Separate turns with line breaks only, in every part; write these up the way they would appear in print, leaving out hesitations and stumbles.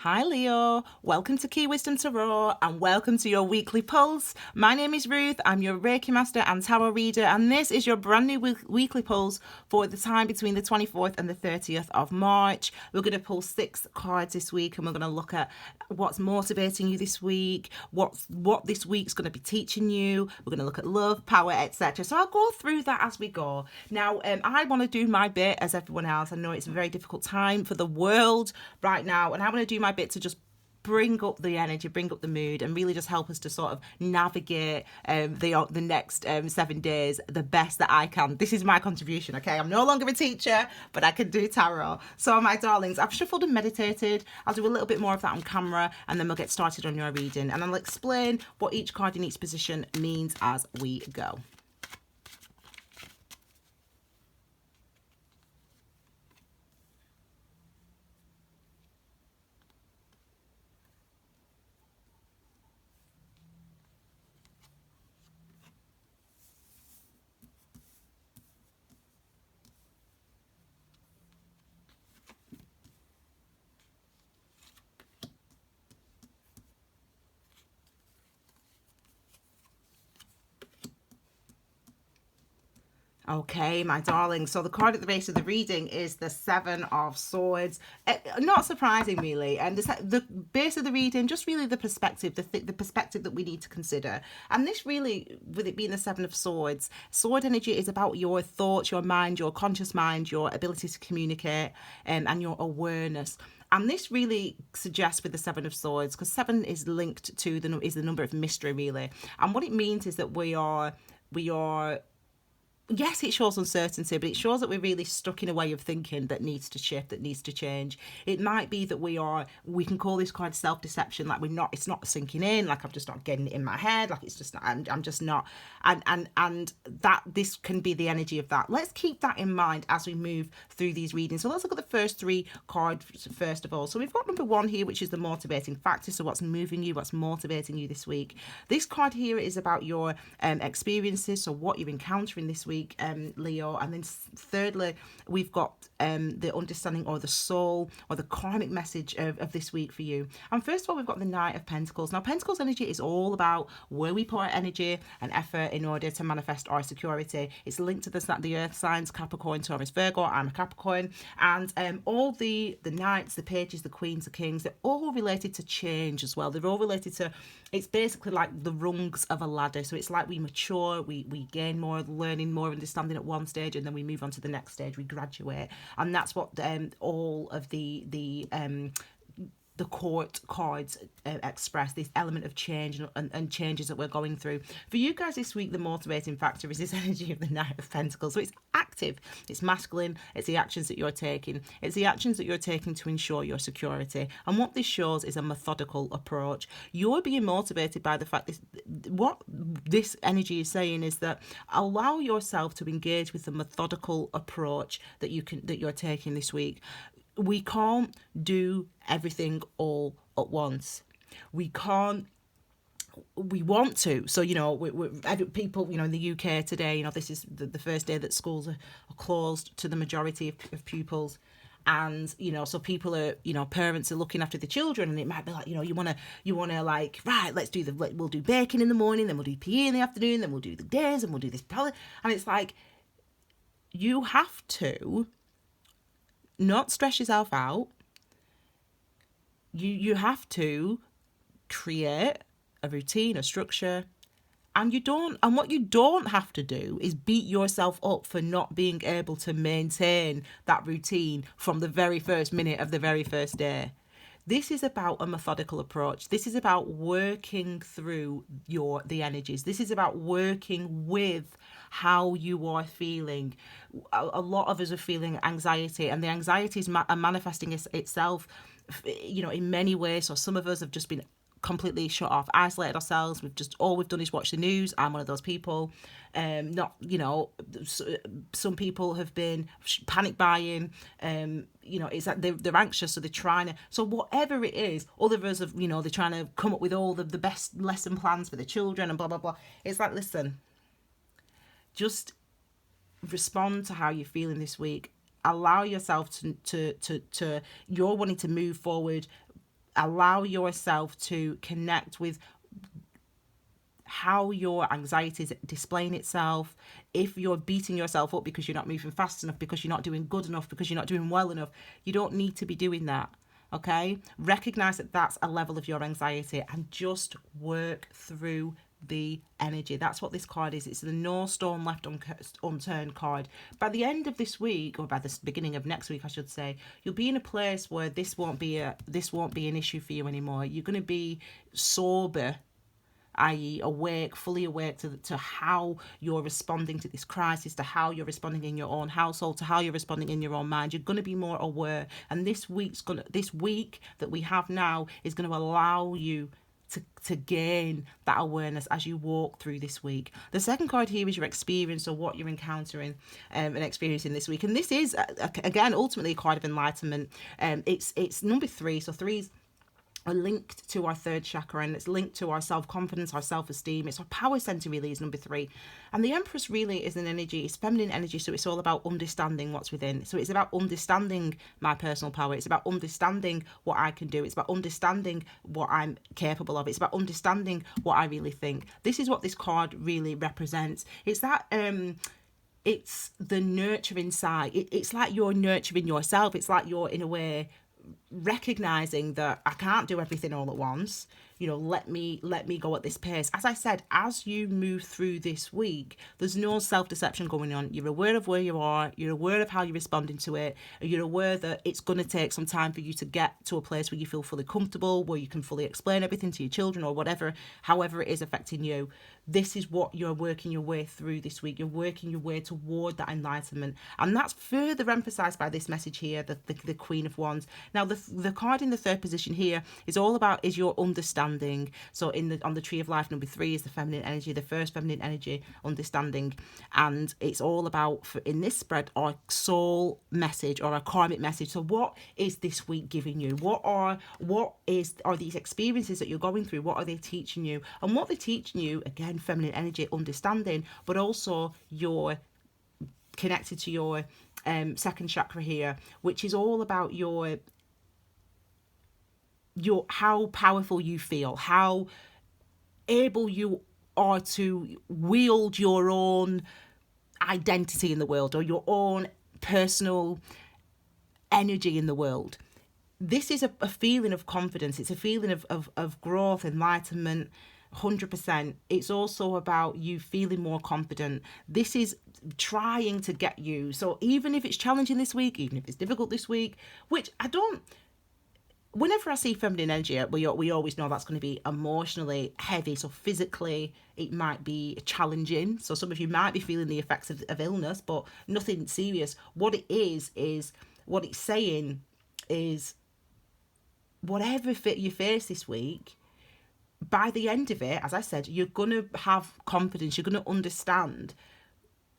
Hi Leo, welcome to Key Wisdom Tarot and welcome to your weekly pulse. My name is Ruth, I'm your Reiki Master and Tarot reader, and this is your brand new weekly pulse for the time between the 24th and the 30th of March. We're going to pull 6 cards this week and we're going to look at what's motivating you this week, what this week's going to be teaching you. We're going to look at love, power, etc. So I'll go through that as we go. Now, I want to do my bit as everyone else. I know it's a very difficult time for the world right now, and I want to do my bit to just bring up the energy, bring up the mood, and really just help us to sort of navigate the next 7 days the best that I can. This is my contribution, okay? I'm no longer a teacher, but I can do tarot. So, my darlings, I've shuffled and meditated. I'll do a little bit more of that on camera, and then we'll get started on your reading. And I'll explain what each card in each position means as we go. Okay, my darling. So the card at the base of the reading is the 7 of Swords. Not surprising, really. And the base of the reading, just really the perspective, the perspective that we need to consider. And this really, with it being the 7 of Swords, sword energy is about your thoughts, your mind, your conscious mind, your ability to communicate, and your awareness. And this really suggests with the 7 of Swords, because 7 is linked to the number of mystery, really. And what it means is that we are yes, it shows uncertainty, but it shows that we're really stuck in a way of thinking that needs to shift, that needs to change. It might be that we can call this card self-deception, like it's not sinking in, like I'm just not getting it in my head, like it's just not, I'm just not, and that this can be the energy of that. Let's keep that in mind as we move through these readings. So let's look at the first 3 cards first of all. So we've got number 1 here, which is the motivating factor. So what's moving you, what's motivating you this week? This card here is about your experiences, so what you're encountering this week, Leo. And then thirdly, we've got the understanding or the soul or the karmic message of this week for you. And first of all, we've got the Knight of Pentacles. Now, Pentacles energy is all about where we put our energy and effort in order to manifest our security. It's linked to the earth signs, Capricorn, Taurus, Virgo. I'm a Capricorn. And all the knights, the pages, the queens, the kings, they're all related to change as well. They're all related to, it's basically like the rungs of a ladder. So it's like we mature, we gain more, learning more, understanding at one stage, and then we move on to the next stage, we graduate. And that's what all of the court cards express, this element of change and changes that we're going through. For you guys this week, the motivating factor is this energy of the Knight of Pentacles. So it's active, it's masculine, it's the actions that you're taking. It's the actions that you're taking to ensure your security. And what this shows is a methodical approach. You're being motivated by the fact what this energy is saying is that allow yourself to engage with the methodical approach that you're taking this week. We can't do everything all at once. We want to. So, people, in the UK today, this is the first day that schools are closed to the majority of pupils. And, so people are, parents are looking after the children, and it might be like, you want to like, right, we'll do baking in the morning, then we'll do PE in the afternoon, then we'll do the days, and we'll do this. And it's like, you have to not stress yourself out. You have to create a routine, a structure, and what you don't have to do is beat yourself up for not being able to maintain that routine from the very first minute of the very first day. This is about a methodical approach. This is about working through the energies. This is about working with how you are feeling. A lot of us are feeling anxiety, and the anxiety is manifesting itself, in many ways. So some of us have just been completely shut off, isolated ourselves. All we've done is watch the news. I'm one of those people. Some people have been panic buying. It's like they're anxious, so they're trying to. So whatever it is, others have, they're trying to come up with all the best lesson plans for the children and blah blah blah. It's like, listen, just respond to how you're feeling this week. Allow yourself to you're wanting to move forward. allow yourself to connect with how your anxiety is displaying itself. If you're beating yourself up because you're not moving fast enough, because you're not doing good enough, because you're not doing well enough, you don't need to be doing that. Okay? Recognize that that's a level of your anxiety and just work through the energy. That's what this card is. It's the no stone left unturned card. By the end of this week, or by the beginning of next week, I should say, you'll be in a place where this won't be an issue for you anymore. You're going to be sober, i.e. awake, fully awake to how you're responding to this crisis, to how you're responding in your own household, to how you're responding in your own mind. You're going to be more aware. And this week that we have now is going to allow you to gain that awareness as you walk through this week. The second card here is your experience, or what you're encountering and experiencing this week. And this is, again, ultimately a card of enlightenment. It's number 3. So 3's are linked to our third chakra, and it's linked to our self-confidence, our self-esteem. It's our power center, really, is number 3. And the Empress really is an energy, it's feminine energy, so it's all about understanding what's within. So it's about understanding my personal power. It's about understanding what I can do. It's about understanding what I'm capable of. It's about understanding what I really think. This is what this card really represents. It's that it's the nurturing side. It's like you're nurturing yourself. It's like you're, in a way, recognizing that I can't do everything all at once. Let me go at this pace. As I said, as you move through this week, there's no self-deception going on. You're aware of where you are. You're aware of how you're responding to it. You're aware that it's going to take some time for you to get to a place where you feel fully comfortable, where you can fully explain everything to your children or whatever, however it is affecting you. This is what you're working your way through this week. You're working your way toward that enlightenment. And that's further emphasized by this message here, the Queen of Wands. Now, the card in the third position here is all about your understanding. So on the Tree of Life, number 3 is the feminine energy, the first feminine energy, understanding. And it's all about, in this spread, our soul message or our karmic message. So what is this week giving you? What are these experiences that you're going through? What are they teaching you? And what they're teaching you, again, feminine energy, understanding, but also you're connected to your second chakra here, which is all about your how powerful you feel, how able you are to wield your own identity in the world, or your own personal energy in the world. This is a feeling of confidence. It's a feeling of growth, enlightenment, 100%. It's also about you feeling more confident. This is trying to get you. So even if it's challenging this week, even if it's difficult this week, which whenever I see feminine energy, we always know that's going to be emotionally heavy. So physically, it might be challenging. So some of you might be feeling the effects of illness, but nothing serious. What it is what it's saying is, whatever you face this week, by the end of it, as I said, you're going to have confidence. You're going to understand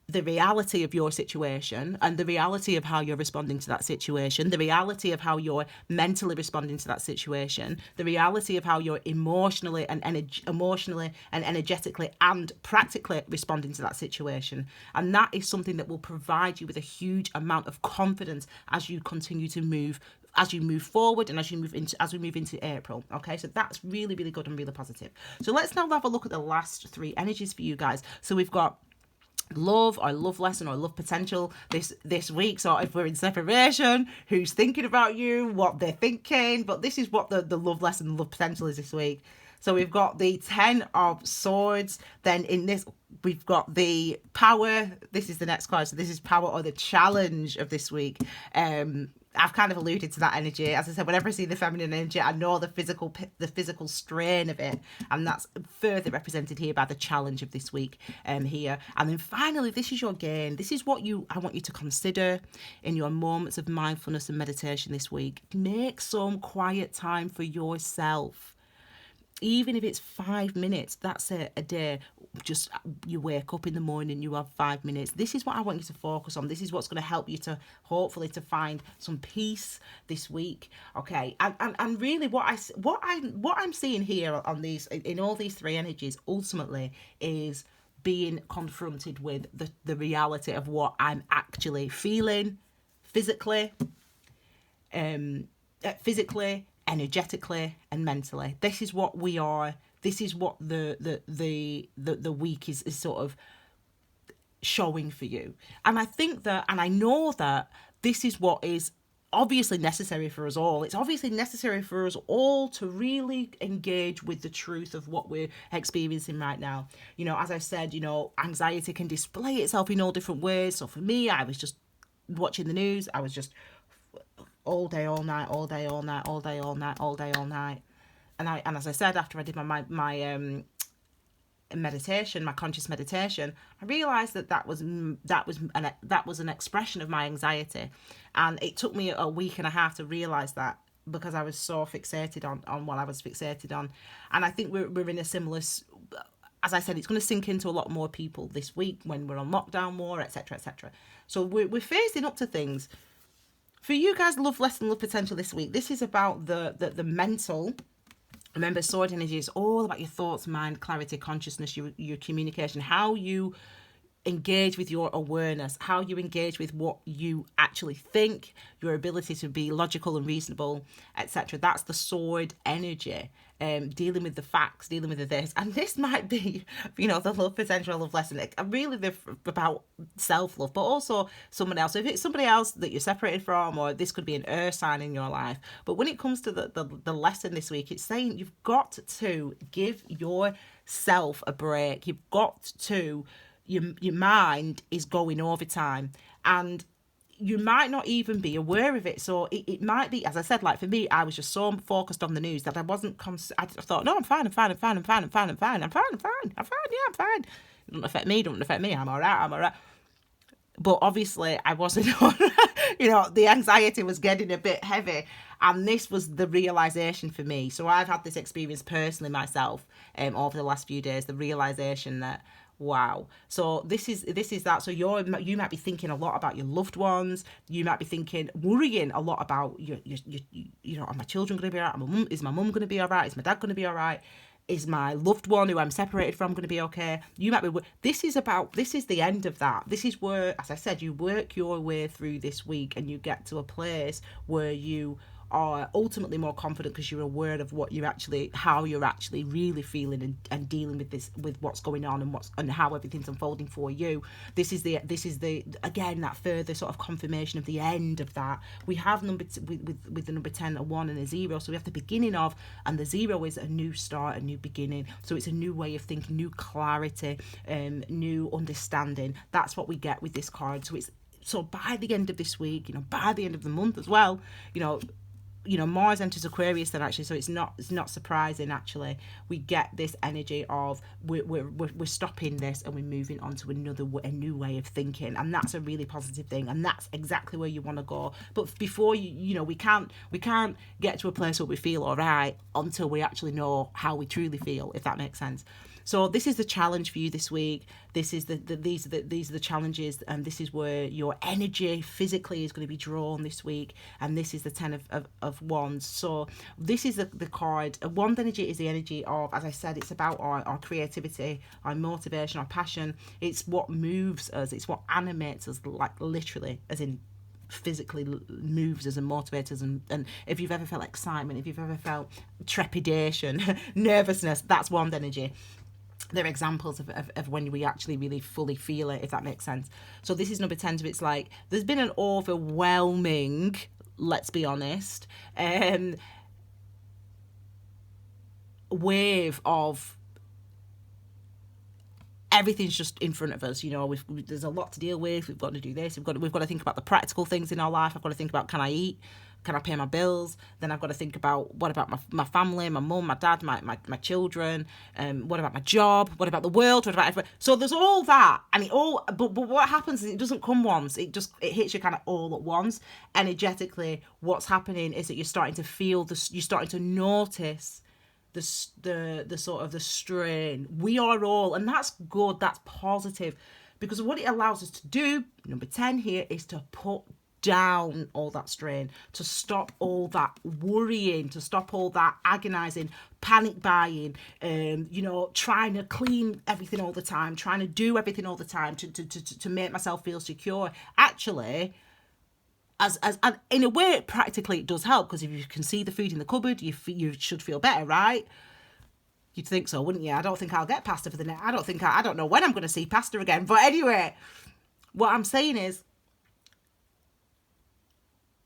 the reality of your situation and the reality of how you're responding to that situation, the reality of how you're mentally responding to that situation, the reality of how you're emotionally and energetically and practically responding to that situation. And that is something that will provide you with a huge amount of confidence as you continue to move, as you move forward and as we move into April. Okay, so that's really, really good and really positive. So let's now have a look at the last 3 energies for you guys. So we've got love, or love lesson, or love potential this week. So if we're in separation, who's thinking about you, what they're thinking. But this is what the love lesson, love potential is this week. So we've got the 10 of Swords. Then in this, we've got the power. This is the next card. So this is power, or the challenge of this week. I've kind of alluded to that energy. As I said, whenever I see the feminine energy, I know the physical strain of it, and that's further represented here by the challenge of this week here. And then finally, this is your gain. This is what I want you to consider in your moments of mindfulness and meditation this week. Make some quiet time for yourself. Even if it's 5 minutes, that's a day. Just you wake up in the morning, you have 5 minutes. This is what I want you to focus on. This is what's going to help you to hopefully to find some peace this week. Okay, and really what I'm seeing here on these, in all these 3 energies, ultimately is being confronted with the reality of what I'm actually feeling physically, energetically and mentally. This is what we are. This is what the week is sort of showing for you. And I think that, and I know that this is what is obviously necessary for us all. It's obviously necessary for us all to really engage with the truth of what we're experiencing right now. You know, as I said, you know, anxiety can display itself in all different ways. So for me, I was just watching the news. I was just all day, all night, all day, all night, all day, all night, all day, all night. And as I said, after I did my meditation, my conscious meditation, I realized that was an expression of my anxiety. And it took me a week and a half to realize that, because I was so fixated on what I was fixated on. And I think we're in a similar, as I said, it's going to sink into a lot more people this week when we're on lockdown more, etc., etc. So we're facing up to things. For you guys, love, lesson, love potential this week, this is about the mental. Remember, sword energy is all about your thoughts, mind, clarity, consciousness, your communication, how you engage with your awareness, how you engage with what you actually think, your ability to be logical and reasonable, etc. That's the sword energy. Dealing with the facts, dealing with the this. And this might be, you know, the love potential, love lesson. Really about self-love, but also someone else. So if it's somebody else that you're separated from, or this could be an earth sign in your life. But when it comes to the lesson this week, it's saying you've got to give yourself a break. You've got to, your mind is going overtime. And you might not even be aware of it. So it might be, as I said, like for me, I was just so focused on the news that I wasn't, I thought, no, I'm fine. Yeah, I'm fine. It doesn't affect me, I'm all right. But obviously I wasn't, you know, the anxiety was getting a bit heavy. And this was the realization for me. So I've had this experience personally myself over the last few days, the realization that, wow. So this is that. So you might be thinking a lot about your loved ones. You might be worrying a lot about your you know, are my children going to be all right? Is my mum going to be all right? Is my dad going to be all right? Is my loved one who I'm separated from going to be okay? You might be. This is the end of that. This is where, as I said, you work your way through this week and you get to a place where you are ultimately more confident because you're aware of how you're actually really feeling and dealing with this, with what's going on and how everything's unfolding for you. This is the again, that further sort of confirmation of the end of that. We have with the number 10, a 1 and a 0. So we have the beginning of, and the 0 is a new start, a new beginning. So it's a new way of thinking, new clarity, new understanding. That's what we get with this card. So by the end of this week, you know, by the end of the month as well, you know, Mars enters Aquarius then, actually, so it's not surprising. Actually, we get this energy of we're stopping this and we're moving on to a new way of thinking, and that's a really positive thing, and that's exactly where you want to go. But before you know, we can't get to a place where we feel all right until we actually know how we truly feel, if that makes sense. So this is the challenge for you this week. These are the challenges, and this is where your energy physically is going to be drawn this week. And this is the 10 of Wands. So this is the card. Wand energy is the energy of, as I said, it's about our creativity, our motivation, our passion. It's what moves us. It's what animates us, like literally, as in physically moves us and motivates us. And if you've ever felt excitement, if you've ever felt trepidation, nervousness, that's wand energy. They're examples of when we actually really fully feel it, if that makes sense. So this is number 10. So it's like there's been an overwhelming, let's be honest, wave of everything's just in front of us. You know, there's a lot to deal with. We've got to do this. We've got to think about the practical things in our life. I've got to think about, can I eat? Can I pay my bills? Then I've got to think about, what about my family, my mum, my dad, my children? What about my job? What about the world? What about everyone? So there's all that, and but what happens is it doesn't come once. It hits you kind of all at once. Energetically, what's happening is that you're starting to feel this. You're starting to notice the sort of the strain. We are all, and that's good. That's positive, because what it allows us to do, number 10 here, is to put down all that strain, to stop all that worrying, to stop all that agonizing, panic buying, trying to clean everything all the time, trying to do everything all the time to make myself feel secure. Actually, and in a way, practically it does help, because if you can see the food in the cupboard, you should feel better, right? You'd think so, wouldn't you? I don't think I'll get pasta for the next. I don't know when I'm going to see pasta again. But anyway, what I'm saying is,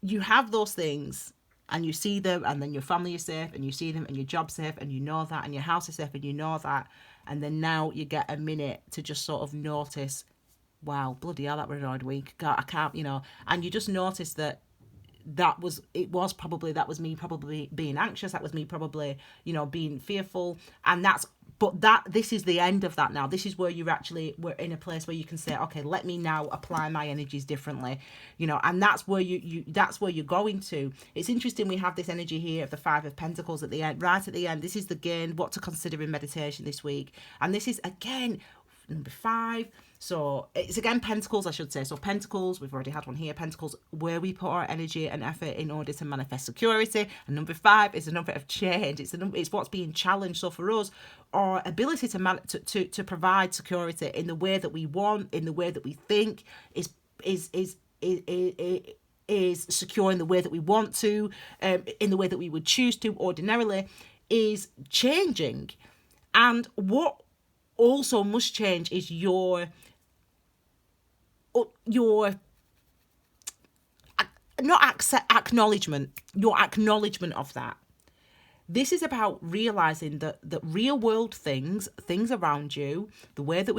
you have those things and you see them, and then your family is safe, and you see them, and your job's safe, and you know that, and your house is safe, and you know that, and then now you get a minute to just sort of notice, wow, bloody hell, that was an hard week. God, I can't, and you just notice that that was me probably being anxious, that was me probably being fearful, and this is the end of that now. This is where we're in a place where you can say, okay, let me now apply my energies differently, and that's where that's where you're going to. It's interesting, we have this energy here of the Five of Pentacles at the end, right at the end. This is again what to consider in meditation this week, and this is again number 5. So it's again Pentacles, I should say. So Pentacles, we've already had one here. Pentacles, where we put our energy and effort in order to manifest security. And number 5 is a number of change. It's what's being challenged. So for us, our ability to provide security in the way that we want, in the way that we think, is secure in the way that we want to, in the way that we would choose to ordinarily, is changing. And what also must change is your acknowledgement of that. This is about realizing that real world things around you, the way that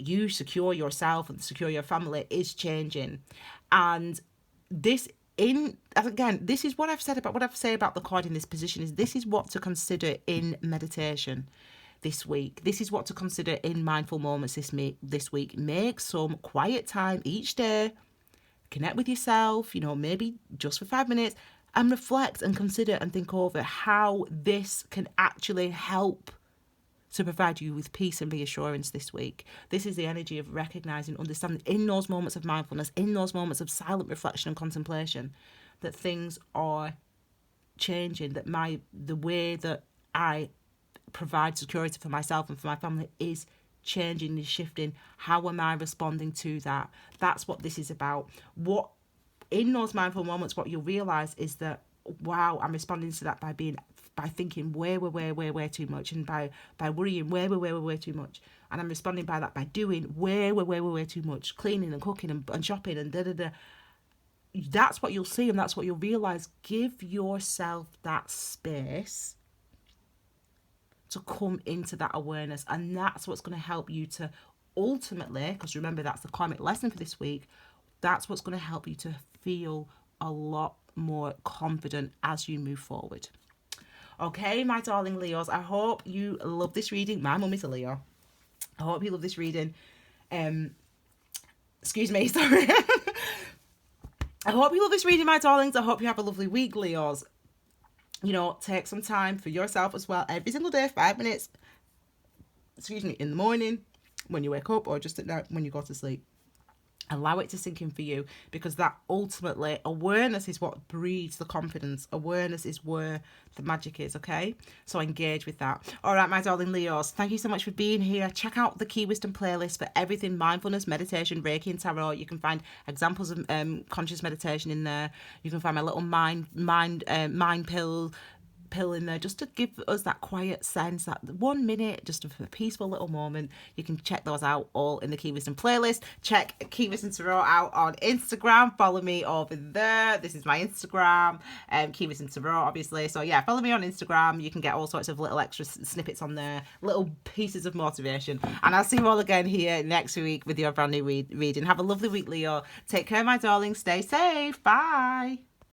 you secure yourself and secure your family is changing. And this is what I've said about what I've said about the card in this position, is this is what to consider in meditation this week. This is what to consider in mindful moments this week. Make some quiet time each day, connect with yourself, maybe just for 5 minutes, and reflect and consider and think over how this can actually help to provide you with peace and reassurance this week. This is the energy of recognizing, understanding in those moments of mindfulness, in those moments of silent reflection and contemplation, that things are changing, that the way that I provide security for myself and for my family is changing, is shifting. How am I responding to that? That's what this is about. What in those mindful moments, what you'll realize is that, wow, I'm responding to that by thinking way too much, and by worrying way too much, and I'm responding by that by doing way too much, cleaning and cooking and shopping and da. That's what you'll see, and that's what you'll realize. Give yourself that space to come into that awareness, and that's what's going to help you to ultimately, because remember, that's the karmic lesson for this week, that's what's going to help you to feel a lot more confident as you move forward. Okay, my darling Leos, I hope you love this reading. My mum is a Leo. I hope you love this reading. Excuse me, sorry. I hope you love this reading, my darlings. I hope you have a lovely week, Leos. Take some time for yourself as well. Every single day, 5 minutes, in the morning, when you wake up, or just at night when you go to sleep. Allow it to sink in for you, because that ultimately, awareness is what breeds the confidence. Awareness is where the magic is, okay? So engage with that. All right, my darling Leos, thank you so much for being here. Check out the Key Wisdom playlist for everything mindfulness, meditation, Reiki and tarot. You can find examples of conscious meditation in there. You can find my little mind pill in there, just to give us that quiet sense, that 1 minute, just a peaceful little moment. You can check those out all in the Key Wisdom playlist. Check Key Wisdom Tarot out on Instagram. Follow me over there. This is my Instagram, Key Wisdom Tarot, obviously. So yeah, follow me on Instagram. You can get all sorts of little extra snippets on there, little pieces of motivation. And I'll see you all again here next week with your brand new reading. Have a lovely week, Leo. Take care, my darling. Stay safe. Bye.